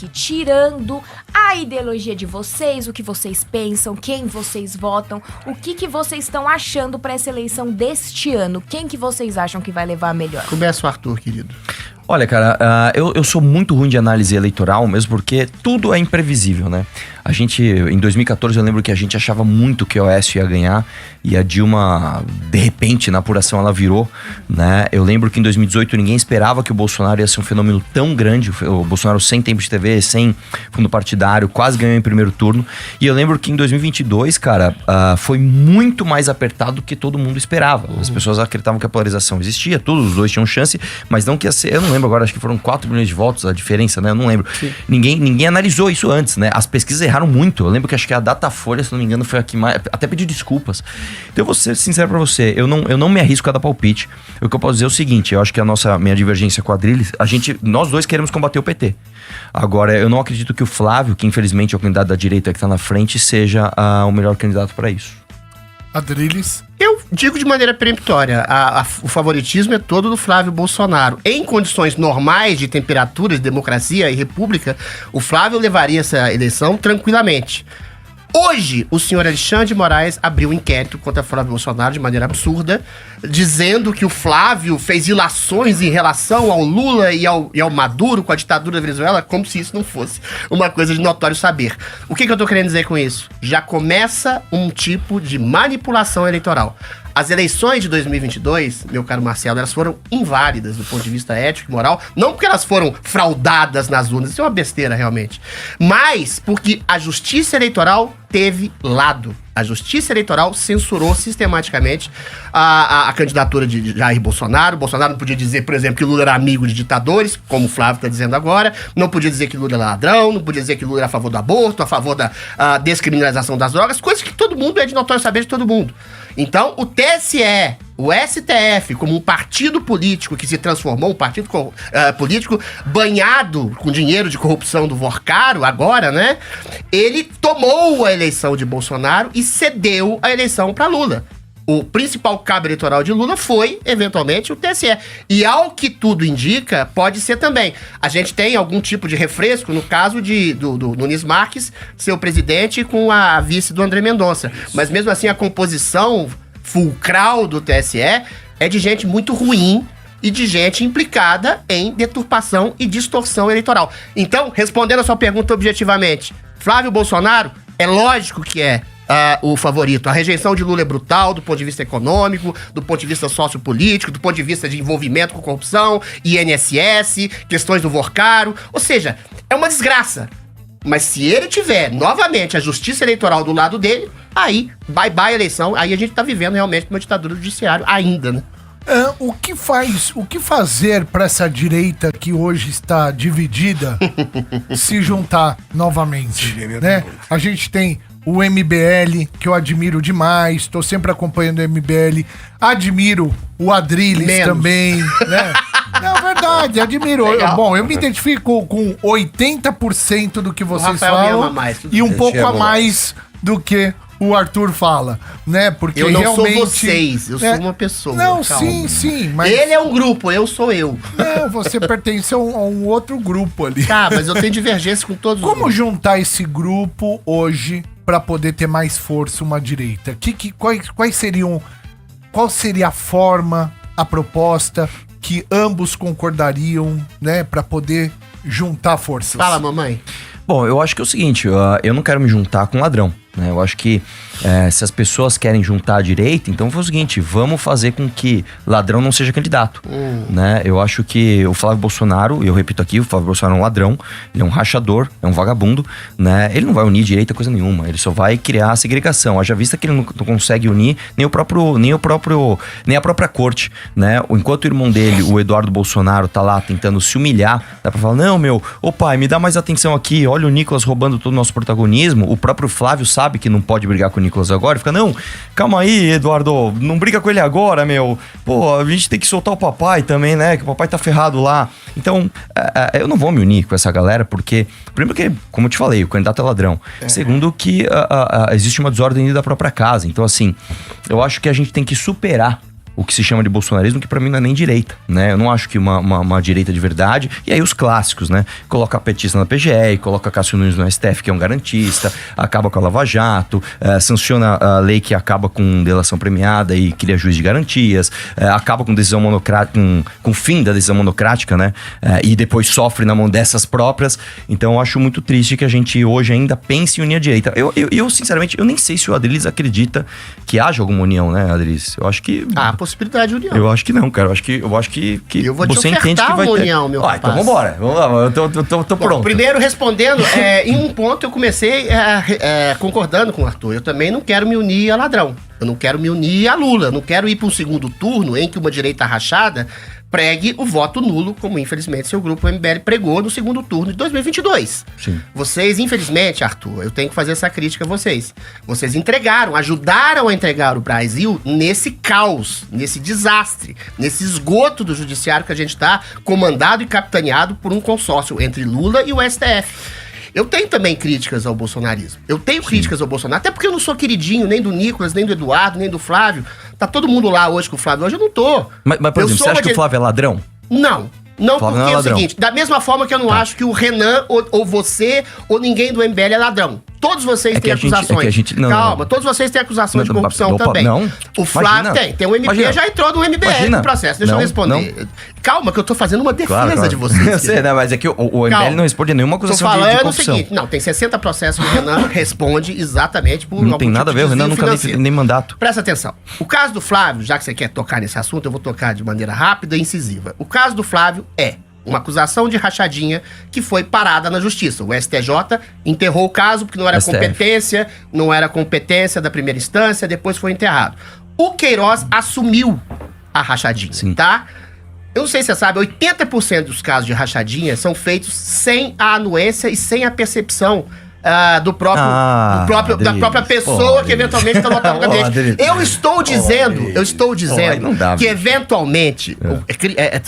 aqui tirando a ideologia de vocês, o que vocês pensam, quem vocês votam, o que vocês estão achando para essa eleição deste ano. Quem que vocês acham que vai levar a melhor? Começa o Arthur, querido. Olha, cara, eu sou muito ruim de análise eleitoral, mesmo porque tudo é imprevisível, né? A gente, em 2014, eu lembro que a gente achava muito que o Oeste ia ganhar e a Dilma, de repente, na apuração, ela virou, né? Eu lembro que em 2018 ninguém esperava que o Bolsonaro ia ser um fenômeno tão grande. O Bolsonaro sem tempo de TV, sem fundo partidário, quase ganhou em primeiro turno. E eu lembro que em 2022, cara, foi muito mais apertado do que todo mundo esperava. As pessoas acreditavam que a polarização existia, todos os dois tinham chance, mas não que ia ser... Eu não lembro agora, acho que foram 4 milhões de votos a diferença, né? Eu não lembro. Ninguém analisou isso antes, né? As pesquisas erraram muito. Eu lembro que acho que a Datafolha, se não me engano, foi a que mais... Até pediu desculpas. Então eu vou ser sincero pra você, eu não me arrisco a dar palpite. O que eu posso dizer é o seguinte, eu acho que minha divergência com a Adriles, nós dois queremos combater o PT. Agora, eu não acredito que o Flávio, que infelizmente é o candidato da direita que tá na frente, seja o melhor candidato pra isso. Adriles? Eu digo de maneira peremptória, o favoritismo é todo do Flávio Bolsonaro. Em condições normais de temperatura, de democracia e república, o Flávio levaria essa eleição tranquilamente. Hoje, o senhor Alexandre de Moraes abriu um inquérito contra Flávio Bolsonaro de maneira absurda, dizendo que o Flávio fez ilações em relação ao Lula e ao Maduro com a ditadura da Venezuela, como se isso não fosse uma coisa de notório saber. O que eu tô querendo dizer com isso? Já começa um tipo de manipulação eleitoral. As eleições de 2022, meu caro Marcelo, elas foram inválidas do ponto de vista ético e moral, não porque elas foram fraudadas nas urnas, isso é uma besteira realmente, mas porque a justiça eleitoral teve lado. A justiça eleitoral censurou sistematicamente a candidatura de Jair Bolsonaro. Bolsonaro não podia dizer, por exemplo, que Lula era amigo de ditadores, como o Flávio está dizendo agora. Não podia dizer que Lula era ladrão, não podia dizer que Lula era a favor do aborto, a favor da descriminalização das drogas, coisas que todo mundo é de notório saber de todo mundo. Então, o TSE, o STF, como um partido político que se transformou, um partido político banhado com dinheiro de corrupção do Vorcaro, agora, né? Ele tomou a eleição de Bolsonaro e cedeu a eleição para Lula. O principal cabo eleitoral de Lula foi, eventualmente, o TSE. E ao que tudo indica, pode ser também. A gente tem algum tipo de refresco no caso do Nunes Marques, seu presidente, com a vice do André Mendonça. Mas mesmo assim, a composição fulcral do TSE é de gente muito ruim e de gente implicada em deturpação e distorção eleitoral. Então, respondendo a sua pergunta objetivamente, Flávio Bolsonaro, é lógico que é o favorito. A rejeição de Lula é brutal do ponto de vista econômico, do ponto de vista sociopolítico, do ponto de vista de envolvimento com corrupção, INSS, questões do Vorcaro. Ou seja, é uma desgraça. Mas se ele tiver, novamente, a justiça eleitoral do lado dele, aí, bye-bye eleição, aí a gente tá vivendo realmente uma ditadura do judiciário ainda, né? O que fazer para essa direita que hoje está dividida se juntar novamente, né? A gente tem o MBL, que eu admiro demais, tô sempre acompanhando o MBL, admiro o Adriles também, né? É verdade, admiro. Bom, eu me identifico com 80% do que vocês falam e um pouco a mais do que o Arthur fala, né? Porque eu não realmente sou vocês, eu sou uma pessoa. Não, calma. sim, mas... Ele é um grupo, eu sou eu. Não, você pertence a um outro grupo ali. Tá, mas eu tenho divergência com todos os Como juntar esse grupo hoje para poder ter mais força uma direita? Quais seriam... Qual seria a forma, a proposta que ambos concordariam, né? Para poder juntar forças? Fala, mamãe. Bom, eu acho que é o seguinte, eu não quero me juntar com ladrão, né? Eu acho que se as pessoas querem juntar a direita, então foi o seguinte, vamos fazer com que ladrão não seja candidato, né? Eu acho que o Flávio Bolsonaro, eu repito aqui, o Flávio Bolsonaro é um ladrão, ele é um rachador, é um vagabundo, né? Ele não vai unir direita coisa nenhuma, ele só vai criar segregação. Haja vista que ele não consegue unir nem a própria corte, né? Enquanto o irmão dele, o Eduardo Bolsonaro, tá lá tentando se humilhar, dá pra falar, não, ô pai, me dá mais atenção aqui, olha o Nicolas roubando todo o nosso protagonismo. O próprio Flávio sabe que não pode brigar com o Nicolas agora, fica, não, calma aí, Eduardo, não briga com ele agora, meu. Pô, a gente tem que soltar o papai também, né, que o papai tá ferrado lá. Então, eu não vou me unir com essa galera, porque, primeiro que, como eu te falei, o candidato é ladrão. Segundo que existe uma desordem da própria casa. Então, assim, eu acho que a gente tem que superar o que se chama de bolsonarismo, que pra mim não é nem direita, né? Eu não acho que uma direita de verdade. E aí os clássicos, né? Coloca a petista na PGR, coloca Cássio Nunes no STF, que é um garantista, acaba com a Lava Jato, sanciona a lei que acaba com delação premiada e cria juiz de garantias, acaba com decisão monocrática, com o fim da decisão monocrática, né? E depois sofre na mão dessas próprias. Então eu acho muito triste que a gente hoje ainda pense em unir a direita. Eu sinceramente, eu nem sei se o Adriles acredita que haja alguma união, né, Adriles? Eu acho que... Há a possibilidade de união. Eu acho que não, cara. Eu acho que eu vou você te entende que vai ter. União, meu rapaz. Então vambora. Vamos lá, eu tô pronto. Primeiro, respondendo, em um ponto eu comecei concordando com o Arthur. Eu também não quero me unir a ladrão. Eu não quero me unir a Lula. Eu não quero ir para um segundo turno em que uma direita rachada pregue o voto nulo, como infelizmente seu grupo MBL pregou no segundo turno de 2022. Sim. Vocês, infelizmente, Arthur, eu tenho que fazer essa crítica a vocês. Vocês ajudaram a entregar o Brasil nesse caos, nesse desastre, nesse esgoto do judiciário que a gente está comandado e capitaneado por um consórcio entre Lula e o STF. Eu tenho também críticas ao bolsonarismo. Eu tenho críticas ao Bolsonaro, até porque eu não sou queridinho nem do Nicolas, nem do Eduardo, nem do Flávio. Tá todo mundo lá hoje com o Flávio. Hoje eu não tô. Mas por exemplo, você acha que o Flávio é ladrão? Não. Não, Flávio porque não é o seguinte, da mesma forma que eu não acho que o Renan, ou você, ou ninguém do MBL é ladrão. Todos vocês têm acusações. Calma, todos vocês têm acusações de corrupção também. Não. O Flávio tem. O MP já entrou no MBL no processo. Deixa eu responder. Não. Calma, que eu tô fazendo uma defesa de vocês. Eu sei, né? Mas é que o MBL não responde nenhuma acusação de corrupção. Tô falando o seguinte, não, tem 60 processos que o Renan responde exatamente por não tem nada a ver, o Renan nunca teve nem mandato. Presta atenção. O caso do Flávio, já que você quer tocar nesse assunto, eu vou tocar de maneira rápida e incisiva. O caso do Flávio é uma acusação de rachadinha que foi parada na justiça. O STJ enterrou o caso porque não era competência da primeira instância, depois foi enterrado. O Queiroz assumiu a rachadinha, tá? Eu não sei se você sabe, 80% dos casos de rachadinha são feitos sem a anuência e sem a percepção da própria pessoa que eventualmente está lotando o gabinete. Eu estou dizendo que eventualmente,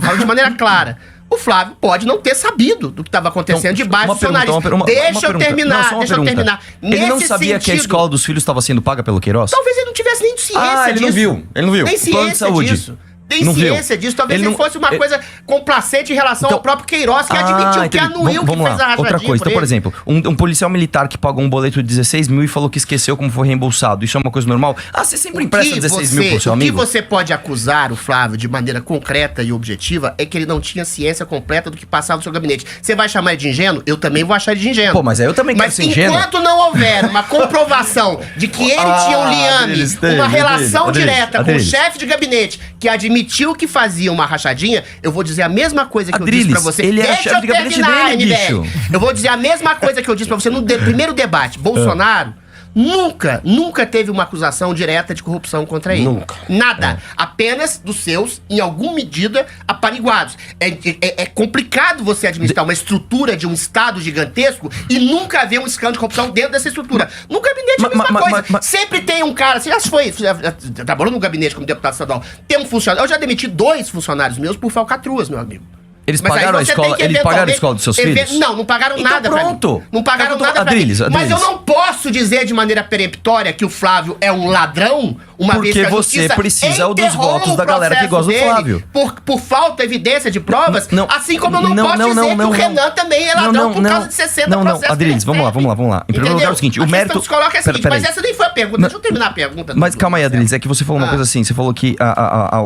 falando de maneira clara, o Flávio pode não ter sabido do que estava acontecendo debaixo do seu nariz. Deixa eu terminar. Ele não sabia que a escola dos filhos estava sendo paga pelo Queiroz? Talvez ele não tivesse nem ciência disso. Ele não viu. Nem ciência disso. Tem ciência disso. Talvez ele fosse uma coisa complacente em relação ao próprio Queiroz, que admitiu que anuiu que fez a rachadinha. Outra coisa, então, por exemplo, um policial militar que pagou um boleto de 16 mil e falou que esqueceu como foi reembolsado. Isso é uma coisa normal? Você sempre empresta 16 mil pro seu amigo? O que você pode acusar o Flávio de maneira concreta e objetiva é que ele não tinha ciência completa do que passava no seu gabinete. Você vai chamar ele de ingênuo? Eu também vou achar ele de ingênuo. Pô, mas aí eu também quero ser ingênuo. Mas enquanto não houver uma comprovação de que ele tinha um liame, uma relação direta com o chefe de gabinete que admitiu que fazia uma rachadinha, eu vou dizer a mesma coisa que eu disse pra você. Ele era chefe de gabinete dele, bicho. Eu vou dizer a mesma coisa que eu disse pra você no primeiro debate. Bolsonaro nunca teve uma acusação direta de corrupção contra ele. Nunca. Nada. Apenas dos seus, em alguma medida, apaniguados. É complicado você administrar uma estrutura de um Estado gigantesco e nunca haver um escândalo de corrupção dentro dessa estrutura. No gabinete é a mesma coisa. Sempre tem um cara, você já trabalhou no gabinete como deputado estadual, tem um funcionário. Eu já demiti 2 funcionários meus por falcatruas, meu amigo. Eles pagaram a escola, pagaram a escola dos seus filhos? Não pagaram então nada pronto. Pra mim. Não pagaram nada pra mim. Mas eu não posso dizer de maneira peremptória que o Flávio é um ladrão, uma vez que a você precisa dos votos da galera que gosta do Flávio. Por falta, evidência de provas, assim como eu não posso dizer que o Renan também é ladrão por causa de 60 processos. Adriles, vamos lá. Em primeiro lugar é o seguinte, o mérito... Coloca é o seguinte, mas essa nem foi a pergunta. Deixa eu terminar a pergunta. Mas calma aí, Adriles, é que você falou uma coisa assim, você falou que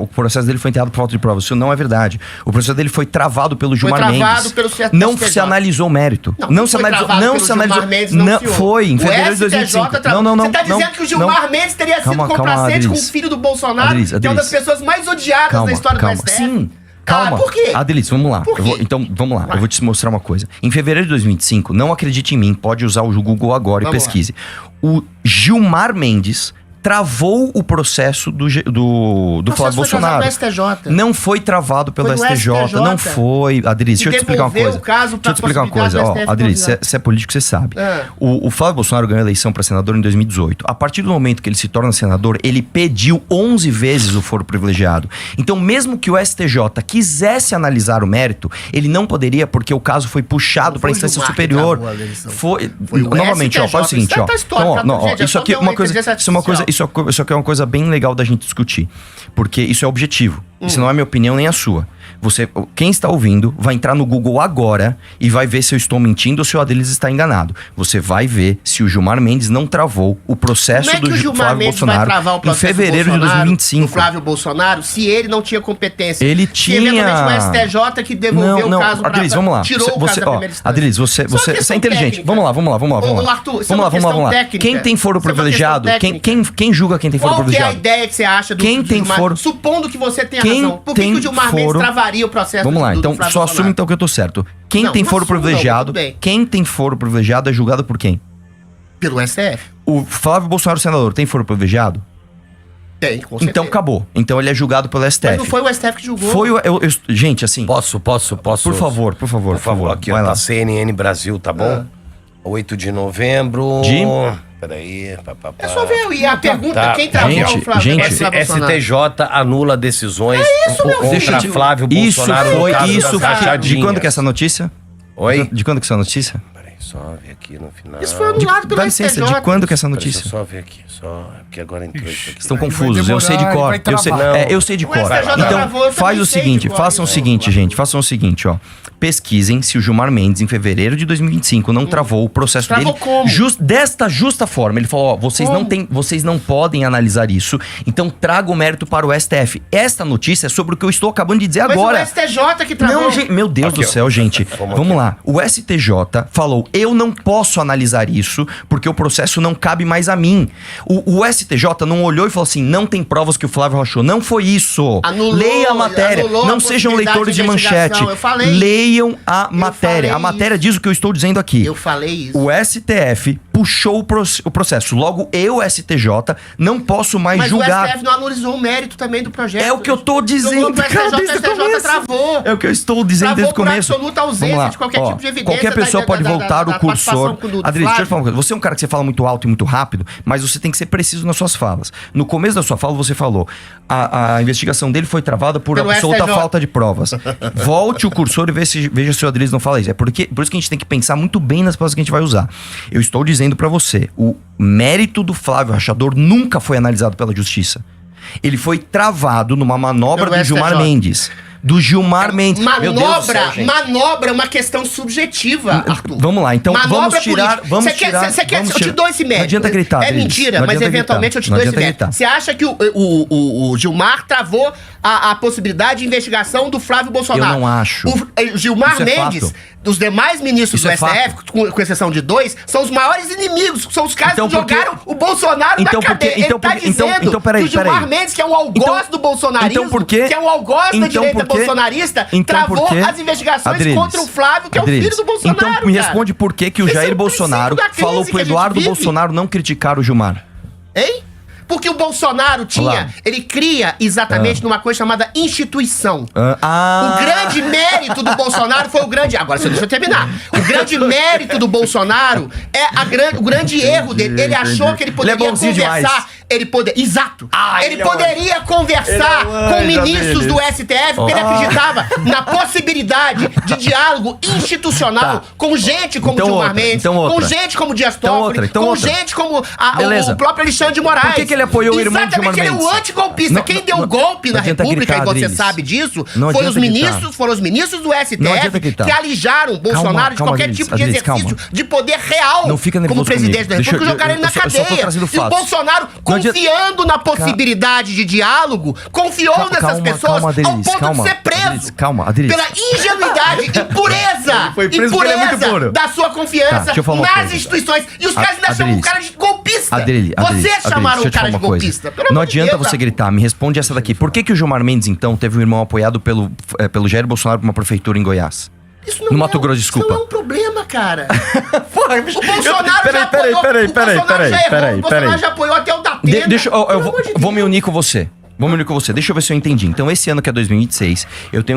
o processo dele foi enterrado por falta de provas. Isso não é verdade. O processo dele foi travado pelo Gilmar Mendes. Não se analisou o mérito. Não se analisou. Não foi. Em fevereiro de 2005. Não. Você tá dizendo que o Gilmar Mendes teria sido complacente com o filho do Bolsonaro, que é uma das pessoas mais odiadas da história do STF? Sim. Calma. Por quê? Adriles, vamos lá. Então, vamos lá. Eu vou te mostrar uma coisa. Em fevereiro de 2005, não acredite em mim, pode usar o Google agora e pesquise. O Gilmar Mendes travou o processo do Flávio Bolsonaro. Não foi travado pelo STJ. Não foi. Adriles, deixa eu te explicar uma coisa. Deixa eu te explicar uma coisa. Adriles, você é político, você sabe. O Flávio Bolsonaro ganhou a eleição para senador em 2018. A partir do momento que ele se torna senador, ele pediu 11 vezes o foro privilegiado. Então, mesmo que o STJ quisesse analisar o mérito, ele não poderia, porque o caso foi puxado para a instância superior. Novamente, faz o seguinte, isso aqui é uma coisa isso aqui é uma coisa bem legal da gente discutir. Porque isso é objetivo. Isso não é minha opinião nem a sua. Quem está ouvindo vai entrar no Google agora e vai ver se eu estou mentindo ou se o Adriles está enganado. Você vai ver se o Gilmar Mendes não travou o processo do Flávio Bolsonaro em fevereiro de 2025. O Flávio Bolsonaro, se ele não tinha competência. Ele tinha. Se eventualmente o STJ que devolveu o caso Adriles, vamos lá. Tirou o caso da primeira instância. Adriles, você é inteligente. Vamos lá. Ô, Arthur, vamos lá. Quem tem foro privilegiado? Quem julga quem tem foro privilegiado? Qual que é a ideia que você acha do Gilmar? Supondo que você tenha razão. Por que o Gilmar Mendes travaria o processo? Vamos lá, então só assume então que eu tô certo. Quem tem foro privilegiado é julgado por quem? Pelo STF. O Flávio Bolsonaro, senador, tem foro privilegiado? Tem, com certeza. Então acabou. Então ele é julgado pelo STF. Mas não foi o STF que julgou. Gente, assim... Posso? Por favor. Aqui, ó, tá CNN Brasil, tá bom? 8 de novembro... Peraí. É só ver. E a pergunta, quem travou o Flávio Bolsonaro? STJ anula decisões contra Flávio Bolsonaro. De quando que é essa notícia? Oi? De quando que é essa notícia? Peraí, só ver aqui no final. Isso foi anulado pelo Dá licença, STJ. de quando que é essa notícia? Deixa eu só ver aqui. Porque agora entrou isso aqui. Estão confusos, eu sei de cor. Eu sei de cor. STJ Então, travou, eu faz o também sei seguinte, de cor. façam o seguinte, gente. Façam o seguinte, ó. Pesquisem se o Gilmar Mendes, em fevereiro de 2025, não travou o processo Travou dele. como? Desta justa forma. Ele falou, ó, vocês não podem analisar isso, então traga o mérito para o STF. Esta notícia é sobre o que eu estou acabando de dizer agora. Mas o STJ que travou. Não, gente, meu Deus do céu, gente. Vamos lá. O STJ falou, eu não posso analisar isso, porque o processo não cabe mais a mim. O STJ não olhou e falou assim, não tem provas que o Flávio rachou. Não foi isso. Leia a matéria. Não sejam leitores de manchete. Eu falei. Leiam a matéria. A matéria diz o que eu estou dizendo aqui. Eu falei isso. O STF puxou o processo. Logo, eu, STJ, não posso mais julgar. Mas o STF não analisou o mérito também do projeto. É o que eu tô dizendo, cara, desde o STJ começo. travou. É o que eu estou dizendo desde o começo. Absoluta ausência de qualquer tipo de evidência. Qualquer pessoa pode voltar o cursor. Adriles, deixa eu falar uma coisa. Você é um cara que você fala muito alto e muito rápido, mas você tem que ser preciso nas suas falas. No começo da sua fala, você falou a investigação dele foi travada por absoluta falta de provas. Volte o cursor e veja se o Adriles não fala isso. É por isso que a gente tem que pensar muito bem nas palavras que a gente vai usar. Eu estou dizendo pra você, o mérito do Flávio Rachador nunca foi analisado pela justiça. Ele foi travado numa manobra do Gilmar Mendes. Do Gilmar Mendes. Manobra é uma questão subjetiva, Arthur. Vamos lá, então vamos tirar... Eu te dou esse mérito. Não adianta gritar, É mentira, mas eventualmente eu te dou esse mérito. Você acha que o Gilmar travou a possibilidade de investigação do Flávio Bolsonaro? Eu não acho. O Gilmar Mendes, dos demais ministros do STF, com exceção de 2, são os maiores inimigos. São os caras que jogaram o Bolsonaro na cadeia. Ele tá dizendo que o Gilmar Mendes, que é um algoz do bolsonarismo, que é um algoz da direita bolsonarista, travou as investigações contra o Flávio, que é o filho do Bolsonaro. Então me responde por que o Jair Bolsonaro falou pro Eduardo Bolsonaro não criticar o Gilmar. Hein? Porque o Bolsonaro ele cria exatamente numa coisa chamada instituição. O grande mérito do Bolsonaro foi Agora, deixa eu terminar. O grande mérito do Bolsonaro é o grande erro dele. Ele achou que ele poderia conversar. Ele poderia conversar com ministros do STF, porque ele acreditava na possibilidade de diálogo institucional com gente como Gilmar Mendes, com gente como Dias Toffoli, com gente como o próprio Alexandre de Moraes. Por que ele apoiou o irmão de Gilmar Mendes? Exatamente, ele é o antigolpista. Quem deu o golpe na República, e você sabe disso, foram os ministros do STF que alijaram Bolsonaro de qualquer tipo de exercício de poder real como presidente da República, jogaram ele na cadeia. E o Bolsonaro, confiando na possibilidade de diálogo, confiou nessas pessoas ao ponto de ser preso pela ingenuidade e pureza da sua confiança nas instituições. E os caras ainda chamam o cara de golpista. Vocês chamaram o cara de golpista. Não adianta você gritar, me responde essa daqui. Por que o Gilmar Mendes, então, teve um irmão apoiado pelo Jair Bolsonaro pra uma prefeitura em Goiás? No Mato Grosso, desculpa. Isso não é um problema, cara. Porra, o Bolsonaro já apoiou até o Datena. Eu vou me unir com você. Deixa eu ver se eu entendi. Então, esse ano que é 2026, eu tenho